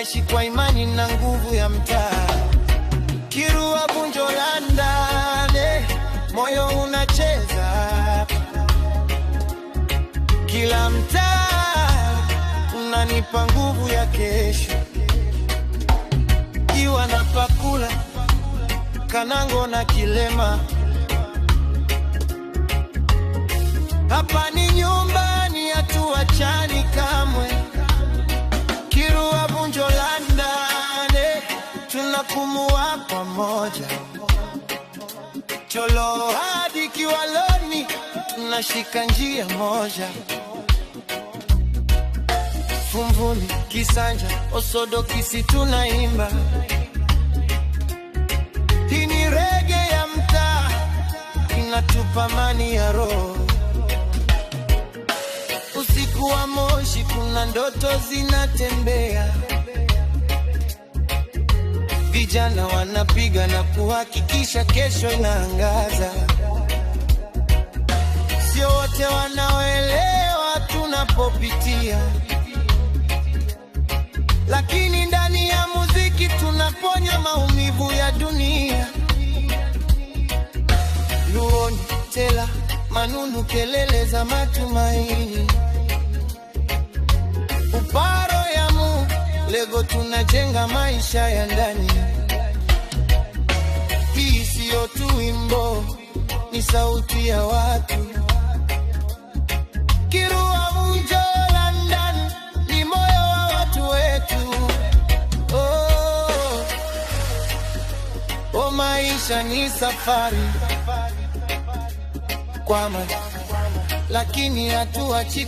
tunaishi kwa imani na nguvu ya mtaa. Kirua Vunjo la ndani, moyo unacheza. Kila mtaa unanipa nguvu ya kesho. Iwa na Pakula, Kanango na Kilema. Hapa ni nyumbani, hatuachani kamwe. Kirua Vunjo la ndani, tunapumua pamoja. Cholo hadi Kiwaloni, tunashika njia moja. Fumvuni, Kisanja, Osodo, Kisi tunaimba. Hii ni reggae ya mtaa, inatupa amani ya roho. Usiku wa Moshi kuna ndoto zinatembea. Vijana wanapiga na kuhakikisha kesho inaangaza. Sio wote wanaoelewa tunapopitia, lakini ndani ya muziki tunaponya maumivu ya dunia. Luoni, Tela, Manunu, kelele za matumaini. Uparo ya Mu, Lego, tunajenga maisha ya ndani. Hii sio tu wimbo, ni sauti ya watu. Kirua Vunjo la ndani, ni moyo wa watu wetu. Oh, maisha ni safari kwa lakini hatuachi